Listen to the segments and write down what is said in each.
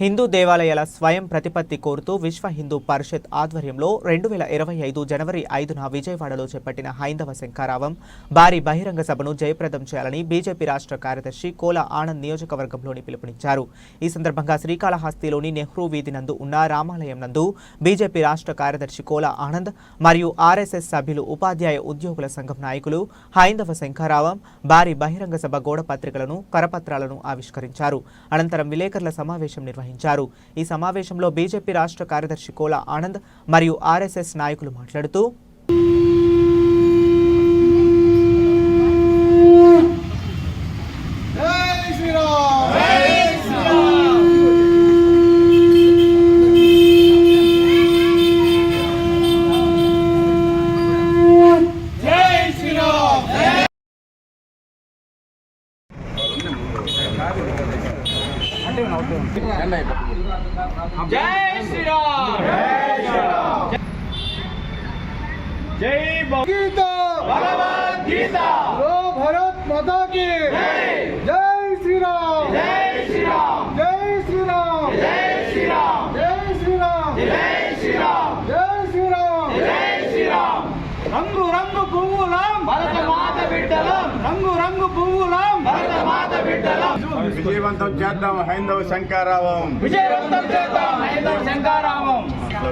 హిందూ దేవాలయాల స్వయం ప్రతిపత్తి కోరుతూ విశ్వ హిందూ పరిషత్ ఆధ్వర్యంలో 2025 జనవరి 5న విజయవాడలో చేపట్టిన హైందవ శంఖారావం భారీ బహిరంగ సభను జయప్రదం చేయాలని బీజేపీ రాష్ట్ర కార్యదర్శి కోల ఆనంద్ నియోజకవర్గంలోని పిలుపునిచ్చారు. ఈ సందర్భంగా శ్రీకాళహస్తిలోని నెహ్రూ వీధి నందు ఉన్న రామాలయం నందు బీజేపీ రాష్ట్ర కార్యదర్శి కోల ఆనంద్ మరియు ఆర్ఎస్ఎస్ సభ్యులు, ఉపాధ్యాయ ఉద్యోగుల సంఘం నాయకులు హైందవ శంఖారావం భారీ బహిరంగ సభ గోడ పత్రికలను, కరపత్రాలను ఆవిష్కరించారు. అనంతరం విలేకరుల సమావేశం నిర్వహించారు. ఈ సమావేశంలో బీజేపీ రాష్ట్ర కార్యదర్శి కోల ఆనంద్ మరియు ఆర్ఎస్ఎస్ నాయకులు మాట్లాడుతూ जय श्री राम, जय गीता, भगवद गीता, लो भारत माता की जय श्री राम, जय श्री राम, जय श्री राम, जय श्री राम, जय श्री राम, जय श्री राम, जय श्री राम, जय श्री राम. रंगु रंगु पुव्वुलाम भरत माత బిడ్డలం, రంగు రంగు పువ్వులాం భరత మాత బిడ్డలం. విజయవంతం చేద్దాం హైందవ శంఖారావం, విజయవంతం చేద్దాం హైందవ శంఖారావం,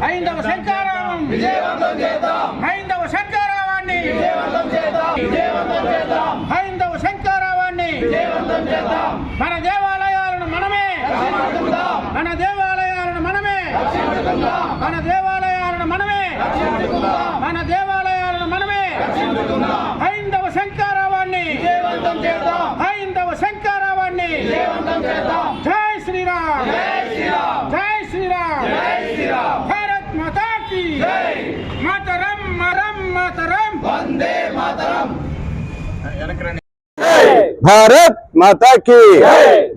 హైందవ శంఖారావం విజయవంతం చేద్దాం, హైందవ శంఖారావాన్ని విజయవంతం చేద్దాం, విజయవంతం చేద్దాం, హైందవ శంఖారావాన్ని విజయవంతం చేద్దాం. మన దేవాలయాలను మనమే రక్షించుకుందాం, మన దేవాలయాలను మనమే రక్షించుకుందాం, మన దేవాలయాలను మనమే రక్షించుకుందాం, మన దేవాలయాలను మనమే రక్షించుకుందాం. హైందవ శంఖారావాన్ని విజయవంతం చేద్దాం, హైందవ శంఖారావాన్ని విజయవంతం చేద్దాం. జై శ్రీరామ్, జై శ్రీరామ్, జై శ్రీరామ్, జై శ్రీరామ్. భారత్ మాతా కీ జై. మాతరం మరం మాతరం, వందే మాతరం. భారత్ మాతా కీ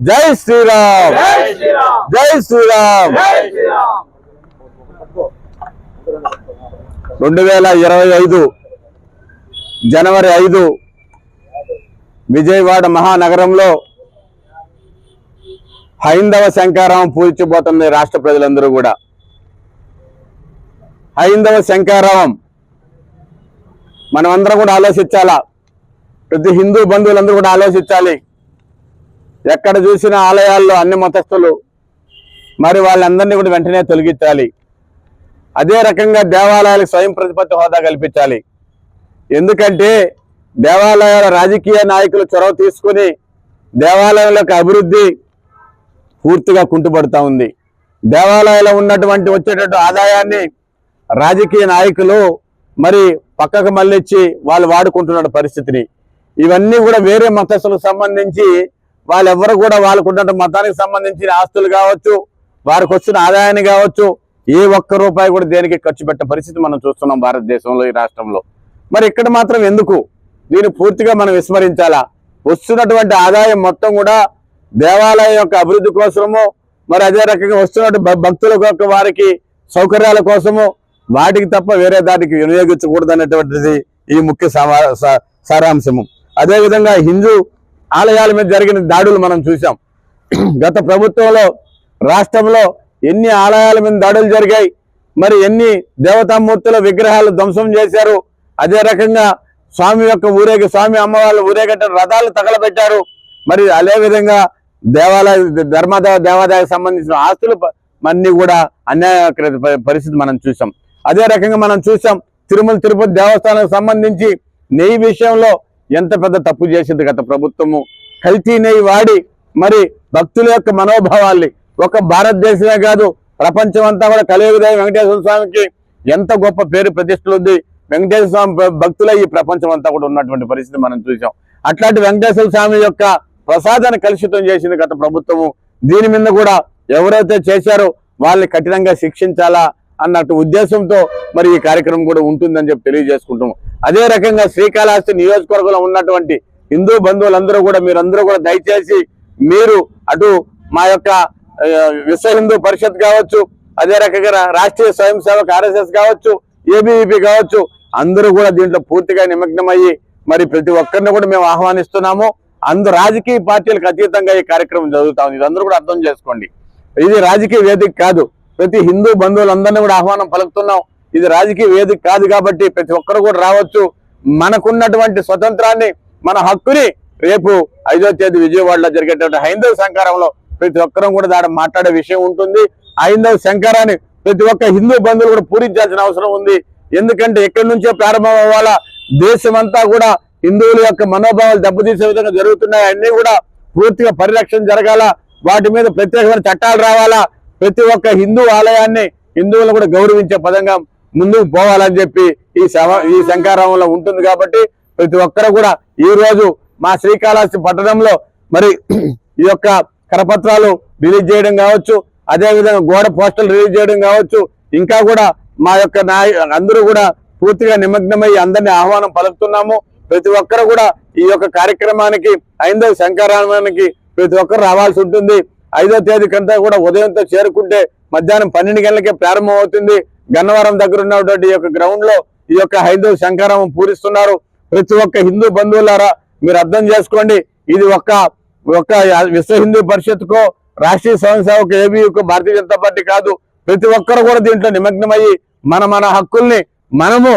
జై శ్రీరామ్, జై శ్రీరామ్, జై శ్రీరామ్. జై శ్రీరామ్. 2025 జనవరి 5 విజయవాడ మహానగరంలో హైందవ శంఖారావం పూజించబోతుంది రాష్ట్ర ప్రజలందరూ కూడా. హైందవ శంఖారావం మనమందరం కూడా ఆలోచించాలా, ప్రతి హిందూ బంధువులందరూ కూడా ఆలోచించాలి. ఎక్కడ చూసిన ఆలయాల్లో అన్ని మతస్థులు, మరి వాళ్ళందరినీ కూడా వెంటనే తొలగించాలి. అదే రకంగా దేవాలయాలకు స్వయం ప్రతిపత్తి హోదా కల్పించాలి. ఎందుకంటే దేవాలయాల రాజకీయ నాయకులు చొరవ తీసుకుని దేవాలయాల యొక్క అభివృద్ధి పూర్తిగా కుంటుపడుతూ ఉంది. దేవాలయాల్లో ఉన్నటువంటి వచ్చేటటువంటి ఆదాయాన్ని రాజకీయ నాయకులు మరి పక్కకు మళ్ళించి వాళ్ళు వాడుకుంటున్న పరిస్థితిని, ఇవన్నీ కూడా వేరే మతస్థులకు సంబంధించి వాళ్ళెవ్వరు కూడా వాళ్ళకున్న మతానికి సంబంధించిన ఆస్తులు కావచ్చు, వారికి వచ్చిన ఆదాయాన్ని కావచ్చు, ఏ ఒక్క రూపాయి కూడా దేనికి ఖర్చు పెట్టే పరిస్థితి మనం చూస్తున్నాం భారతదేశంలో, ఈ రాష్ట్రంలో. మరి ఇక్కడ మాత్రం ఎందుకు? దీన్ని పూర్తిగా మనం విస్మరించాలా. వస్తున్నటువంటి ఆదాయం మొత్తం కూడా దేవాలయం యొక్క అభివృద్ధి కోసము, మరి అదే రకంగా వస్తున్నటువంటి భక్తుల యొక్క వారికి సౌకర్యాల కోసము, వాటికి తప్ప వేరే దానికి వినియోగించకూడదు అనేటువంటిది ఈ ముఖ్య సారాంశము. అదేవిధంగా హిందూ ఆలయాల మీద జరిగిన దాడులు మనం చూసాం. గత ప్రభుత్వంలో రాష్ట్రంలో ఎన్ని ఆలయాల మీద దాడులు జరిగాయి, మరి ఎన్ని దేవతామూర్తుల విగ్రహాలు ధ్వంసం చేశారు. అదే రకంగా స్వామి యొక్క స్వామి అమ్మవాళ్ళ ఊరేగట్ట రథాలు తగలబెట్టారు. మరి అదేవిధంగా దేవాదాయానికి సంబంధించిన ఆస్తులు అన్ని కూడా అన్యాయకర పరిస్థితి మనం చూసాం. అదే రకంగా మనం చూసాం తిరుమల తిరుపతి దేవస్థానానికి సంబంధించి నెయ్యి విషయంలో ఎంత పెద్ద తప్పు చేసింది గత ప్రభుత్వము. కల్తీ నెయ్యి వాడి మరి భక్తుల యొక్క మనోభావాల్ని, ఒక భారతదేశమే కాదు ప్రపంచం అంతా కూడా కలియుగదైవ వెంకటేశ్వర స్వామికి ఎంత గొప్ప పేరు ప్రతిష్టలు ఉంది. వెంకటేశ్వర స్వామి భక్తుల ఈ ప్రపంచం అంతా కూడా ఉన్నటువంటి పరిస్థితి మనం చూసాం. అట్లాంటి వెంకటేశ్వర స్వామి యొక్క ప్రసాదాన్ని కలుషితం చేసింది గత ప్రభుత్వము. దీని మీద కూడా ఎవరైతే చేశారో వాళ్ళని కఠినంగా శిక్షించాలా అన్నట్టు ఉద్దేశంతో మరి ఈ కార్యక్రమం కూడా ఉంటుందని చెప్పి తెలియజేసుకుంటాము. అదే రకంగా శ్రీకాళహస్తి నియోజకవర్గంలో ఉన్నటువంటి హిందూ బంధువులందరూ కూడా మీరందరూ కూడా దయచేసి మీరు అటు మా యొక్క విశ్వ హిందూ పరిషత్ కావచ్చు, అదే రకంగా రాష్ట్రీయ స్వయం సేవక్ ఆర్ఎస్ఎస్ కావచ్చు, ఏబీవీపీ కావచ్చు, అందరూ కూడా దీంట్లో పూర్తిగా నిమగ్నమయ్యి మరి ప్రతి ఒక్కరిని కూడా మేము ఆహ్వానిస్తున్నాము. రాజకీయ పార్టీలకు అతీతంగా ఈ కార్యక్రమం జరుగుతా ఉంది. ఇదందరూ కూడా అర్థం చేసుకోండి. ఇది రాజకీయ వేదిక కాదు. ప్రతి హిందూ బంధువులందరినీ కూడా ఆహ్వానం పలుకుతున్నాం. ఇది రాజకీయ వేదిక కాదు కాబట్టి ప్రతి ఒక్కరు కూడా రావచ్చు. మనకున్నటువంటి స్వతంత్రాన్ని, మన హక్కుని రేపు 5వ తేదీ విజయవాడలో జరిగేటువంటి హైందవ శంకారంలో ప్రతి ఒక్కరూ కూడా దాని మాట్లాడే విషయం ఉంటుంది. హైందవ శంకారాన్ని ప్రతి ఒక్క హిందూ బంధువులు కూడా పూరించాల్సిన అవసరం ఉంది. ఎందుకంటే ఎక్కడి నుంచో ప్రారంభం అవ్వాలా, దేశమంతా కూడా హిందువుల యొక్క మనోభావాలు దెబ్బతీసే విధంగా జరుగుతున్నాయి. అన్ని కూడా పూర్తిగా పరిరక్షణ జరగాల, వాటి మీద ప్రత్యేకమైన చట్టాలు రావాలా, ప్రతి ఒక్క హిందూ ఆలయాన్ని హిందువులను కూడా గౌరవించే పదంగా ముందుకు పోవాలని చెప్పి ఈ శంకారామంలో ఉంటుంది. కాబట్టి ప్రతి ఒక్కరు కూడా ఈ రోజు మా శ్రీకాళహస్తి పట్టణంలో మరి ఈ యొక్క కరపత్రాలు రిలీజ్ చేయడం కావచ్చు, అదేవిధంగా గోడ పోస్టర్లు రిలీజ్ చేయడం కావచ్చు, ఇంకా కూడా మా యొక్క అందరూ కూడా పూర్తిగా నిమగ్నమై అందరినీ ఆహ్వానం పలుకుతున్నాము. ప్రతి ఒక్కరు కూడా ఈ యొక్క కార్యక్రమానికి, హైందవ శంకారామానికి ప్రతి ఒక్కరు రావాల్సి ఉంటుంది. 5వ తేదీకంతా కూడా ఉదయంతో చేరుకుంటే మధ్యాహ్నం 12 గంటలకే ప్రారంభం అవుతుంది. గన్నవరం దగ్గర ఉన్నటువంటి ఈ యొక్క గ్రౌండ్ లో ఈ యొక్క హైందవ శంకారామం పూరిస్తున్నారు. ప్రతి ఒక్క హిందూ బంధువులారా మీరు అర్థం చేసుకోండి, ఇది ఒక్క విశ్వ హిందూ పరిషత్కో, రాష్ట్రీయ స్వయం సేవకు, ఏబీయూకో, భారతీయ జనతా పార్టీ కాదు. ప్రతి ఒక్కరు కూడా దీంట్లో నిమగ్నమయ్యి మన హక్కుల్ని మనము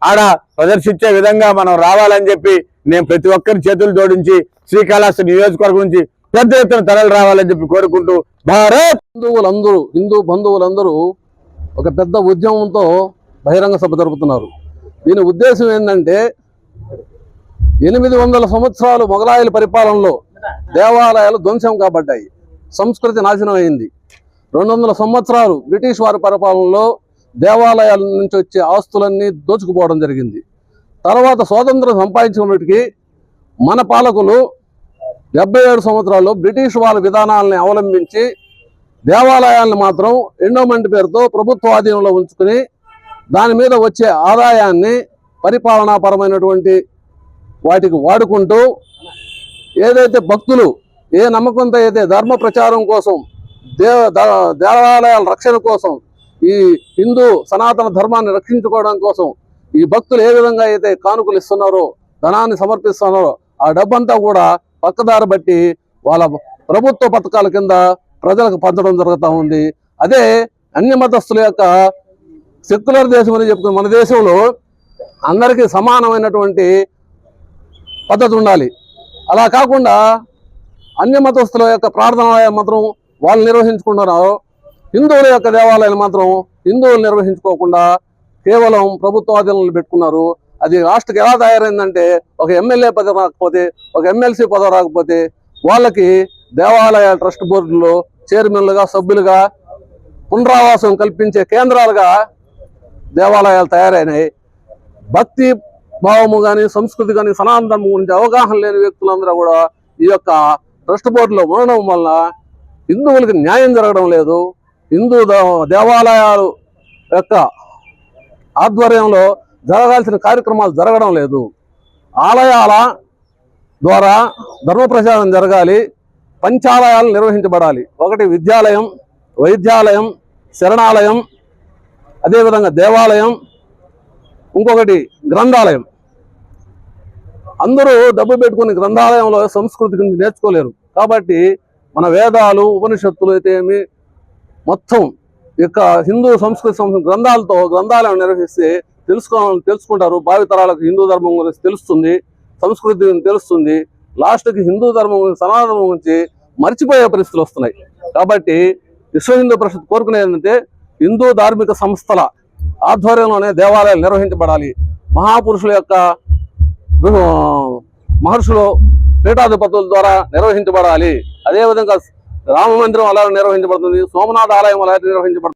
ఆడ ప్రదర్శించే విధంగా మనం రావాలని చెప్పి నేను ప్రతి ఒక్కరి చేతులు జోడించి శ్రీకాళహస్తి నియోజకవర్గం నుంచి పెద్ద ఎత్తున తరలి రావాలని చెప్పి కోరుకుంటూ భారత్ హిందూ బంధువులందరూ ఒక పెద్ద ఉద్యమంతో బహిరంగ సభ జరుపుతున్నారు. దీని ఉద్దేశం ఏంటంటే 800 సంవత్సరాలు మొఘలాయుల పరిపాలనలో దేవాలయాలు ధ్వంసం కాబడ్డాయి, సంస్కృతి నాశనం అయింది. 200 సంవత్సరాలు బ్రిటిష్ వారి పరిపాలనలో దేవాలయాల నుంచి వచ్చే ఆస్తులన్నీ దోచుకుపోవడం జరిగింది. తర్వాత స్వాతంత్రం సంపాదించినప్పటికీ మన పాలకులు 77 సంవత్సరాల్లో బ్రిటిష్ వాళ్ళ విధానాలని అవలంబించి దేవాలయాలను మాత్రం ఎండోమెంట్ పేరుతో ప్రభుత్వ ఆధీనంలో ఉంచుకుని దాని మీద వచ్చే ఆదాయాన్ని పరిపాలనాపరమైనటువంటి వాటికి వాడుకుంటూ ఏదైతే భక్తులు ఏ నమ్మకంతో అయితే ధర్మ ప్రచారం కోసం, దేవాలయాల రక్షణ కోసం, ఈ హిందూ సనాతన ధర్మాన్ని రక్షించుకోవడం కోసం ఈ భక్తులు ఏ విధంగా అయితే కానుకలు ఇస్తున్నారో, ధనాన్ని సమర్పిస్తున్నారో ఆ డబ్బంతా కూడా పక్కదారి బట్టి వాళ్ళ ప్రభుత్వ పథకాల కింద ప్రజలకు పంచడం జరుగుతూ ఉంది. అదే అన్య మతస్థుల యొక్క సెక్యులర్ దేశం అని చెప్పుకున్న మన దేశంలో అందరికీ సమానమైనటువంటి పద్ధతి ఉండాలి. అలా కాకుండా అన్య మతస్థుల యొక్క ప్రార్థనాలయం మాత్రం వాళ్ళు నిర్వహించుకుంటున్నారు, హిందువుల యొక్క దేవాలయాలు మాత్రం హిందువులు నిర్వహించుకోకుండా కేవలం ప్రభుత్వ ఆధీనంలో పెట్టుకున్నారు. అది రాష్ట్రకి ఎలా తయారైందంటే ఒక ఎమ్మెల్యే పదవి రాకపోతే, ఒక ఎమ్మెల్సీ పదవి రాకపోతే వాళ్ళకి దేవాలయ ట్రస్ట్ బోర్డులో చైర్మన్లుగా, సభ్యులుగా, పునరావాసం కల్పించే కేంద్రాలుగా దేవాలయాలు తయారైనాయి. భక్తి భావము కానీ, సంస్కృతి కానీ, సనాతన ధర్మం గురించి అవగాహన లేని వ్యక్తులందరూ కూడా ఈ యొక్క ట్రస్ట్ బోర్డులో ఉండడం వల్ల హిందువులకి న్యాయం జరగడం లేదు. హిందూ దేవాలయాలు యొక్క ఆధ్వర్యంలో జరగాల్సిన కార్యక్రమాలు జరగడం లేదు. ఆలయాల ద్వారా ధర్మ ప్రచారం జరగాలి, పంచాలయాలు నిర్వహించబడాలి. ఒకటి విద్యాలయం, వైద్యాలయం, శరణాలయం, అదేవిధంగా దేవాలయం, ఇంకొకటి గ్రంథాలయం. అందరూ డబ్బు పెట్టుకుని గ్రంథాలయంలో సంస్కృతి గురించి నేర్చుకోలేరు. కాబట్టి మన వేదాలు, ఉపనిషత్తులు అయితే ఏమి మొత్తం యొక్క హిందూ సంస్కృతి గ్రంథాలతో గ్రంథాలయం నిర్వహిస్తే తెలుసుకుంటారు. భావితరాలకు హిందూ ధర్మం గురించి తెలుస్తుంది, సంస్కృతి గురించి తెలుస్తుంది. లాస్ట్కి హిందూ ధర్మం గురించి, సనాతనం గురించి మర్చిపోయే పరిస్థితులు వస్తున్నాయి. కాబట్టి విశ్వ హిందూ పరిషత్ కోరుకునేది ఏంటంటే హిందూ ధార్మిక సంస్థల ఆధ్వర్యంలోనే దేవాలయాలు నిర్వహించబడాలి. మహాపురుషుల యొక్క మహర్షులు పీఠాధిపతుల ద్వారా నిర్వహించబడాలి. అదేవిధంగా రామ మందిరం అలా నిర్వహించబడుతుంది, సోమనాథ ఆలయం అలా నిర్వహించబడుతుంది.